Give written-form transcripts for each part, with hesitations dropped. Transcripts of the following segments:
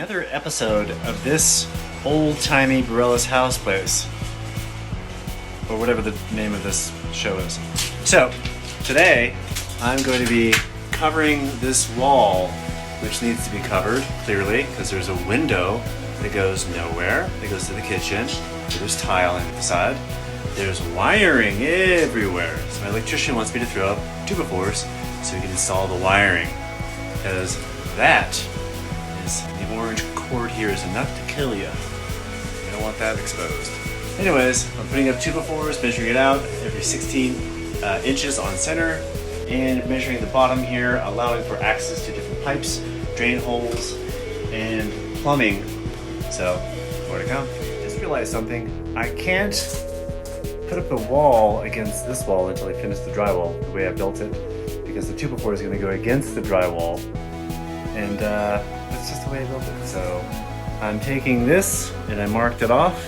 Another episode of this old-timey Bareilles house place, or whatever the name of this show is. So, today I'm going to be covering this wall, which needs to be covered, clearly, because there's a window that goes nowhere, that goes to the kitchen. There's tile on the side. There's wiring everywhere. So my electrician wants me to throw up 2x4s so we can install the wiring, because that is the orange cord here is enough to kill you. You don't want that exposed. Anyways, I'm putting up 2x4s, measuring it out every 16 inches on center, and measuring the bottom here, allowing for access to different pipes, drain holes, and plumbing. So, more to come. Just realized something. I can't put up the wall against this wall until I finish the drywall the way I built it, because the 2x4 is going to go against the drywall, and that's just the way I built it. So I'm taking this and I marked it off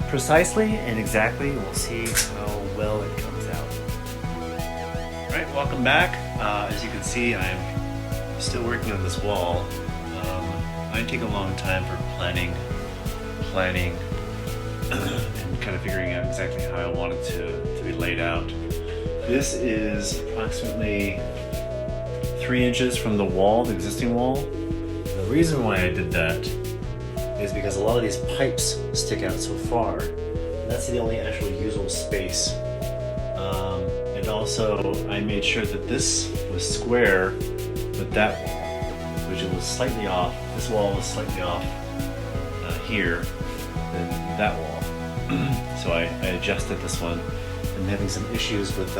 precisely and exactly. We'll see how well it comes out. Alright, welcome back. As you can see, I'm still working on this wall. I take a long time for planning and kind of figuring out exactly how I want it to be laid out. This is approximately 3 inches from the wall, the existing wall. The reason why I did that is because a lot of these pipes stick out so far. And that's the only actual usable space. And also I made sure that this was square, but that wall, which it was slightly off. This wall was slightly off here than that wall. So I adjusted this one. I'm having some issues with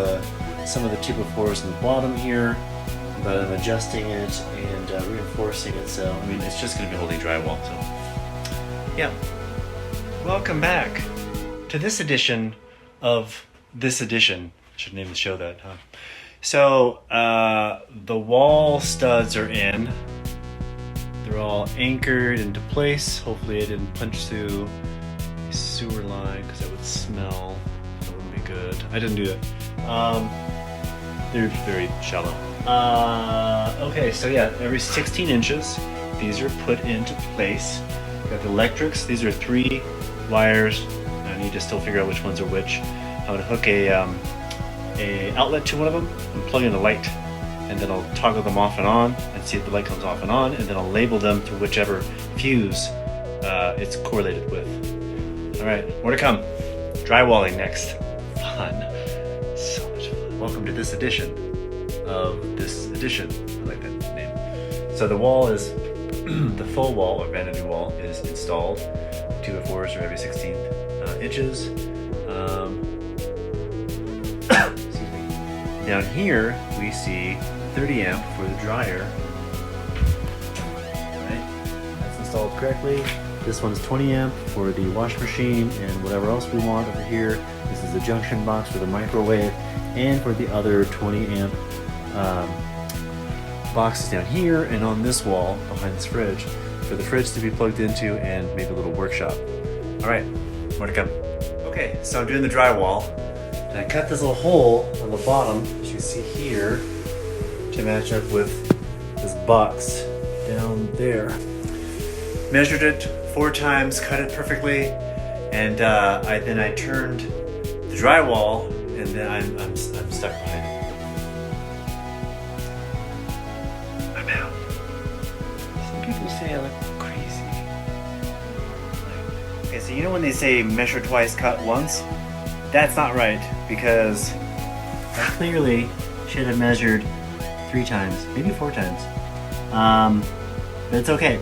some of the 2x4s in the bottom here, but I'm adjusting it and reinforcing it, so I mean it's just going to be holding drywall. So yeah, welcome back to this edition of this edition. I should name the show that, huh? So the wall studs are in. They're all anchored into place. Hopefully I didn't punch through a sewer line because that would smell. That wouldn't be good. I didn't do that. They're very shallow. Okay, so yeah, every 16 inches, these are put into place. Got the electrics. These are 3 wires. I need to still figure out which ones are which. I'm gonna hook a outlet to one of them and plug in a light, and then I'll toggle them off and on and see if the light comes off and on, and then I'll label them to whichever fuse it's correlated with. All right, more to come. Drywalling next. Fun. So much fun. Welcome to this edition of this edition. I like that name. So the wall is, the full wall or vanity wall is installed. 2x4s are every 16 inches. Excuse me. Down here we see 30 amp for the dryer. Right, that's installed correctly. This one's 20 amp for the wash machine and whatever else we want over here. This is the junction box for the microwave, and for the other 20 amp boxes down here and on this wall behind this fridge for the fridge to be plugged into, and maybe a little workshop. All right, more to come. Okay, so I'm doing the drywall, and I cut this little hole on the bottom, as you can see here, to match up with this box down there. Measured it 4 times, cut it perfectly, and then I turned the drywall, and then I'm stuck behind it. I'm out. Some people say I look crazy. Okay, so you know when they say measure twice, cut once? That's not right, because I clearly should have measured 3 times, maybe 4 times. But it's okay.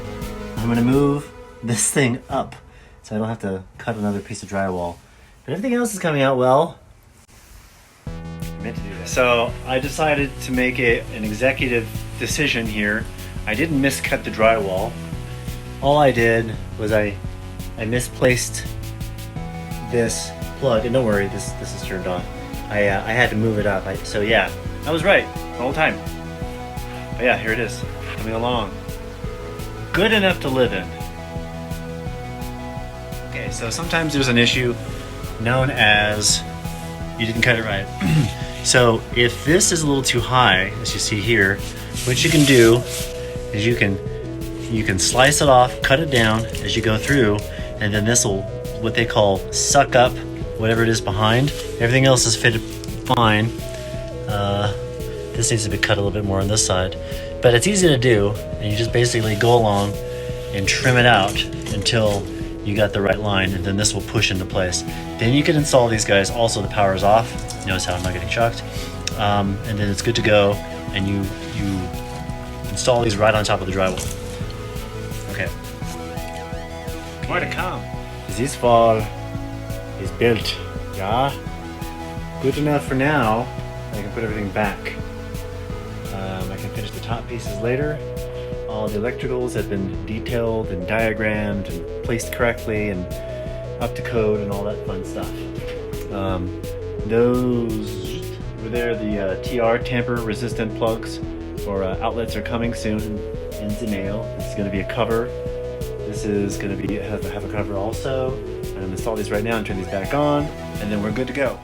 I'm gonna move this thing up so I don't have to cut another piece of drywall. But everything else is coming out well. I meant to do that. So I decided to make an executive decision here. I didn't miscut the drywall. All I did was I misplaced this plug, and don't worry, this is turned on. I had to move it up. So yeah, I was right the whole time. But yeah, here it is, coming along. Good enough to live in. Okay, so sometimes there's an issue known as you didn't cut it right. So if this is a little too high, as you see here, what you can do is you can you can slice it off, cut it down as you go through, and then this will, what they call, suck up whatever it is behind. Everything else is fitted fine. This needs to be cut a little bit more on this side, but it's easy to do, and you just basically go along and trim it out until you got the right line, and then this will push into place. Then you can install these guys. Also, the power is off. Notice how I'm not getting shocked. And then it's good to go, and you install these right on top of the drywall. Okay. More to come. This wall is built. Yeah. Good enough for now. I can put everything back. I can finish the top pieces later. All the electricals have been detailed and diagrammed and placed correctly and up to code and all that fun stuff. Those over there, the TR tamper resistant plugs or outlets are coming soon in Zenale. This is going to be a cover. This is going to be have a cover also. I'm going to install these right now and turn these back on, and then we're good to go.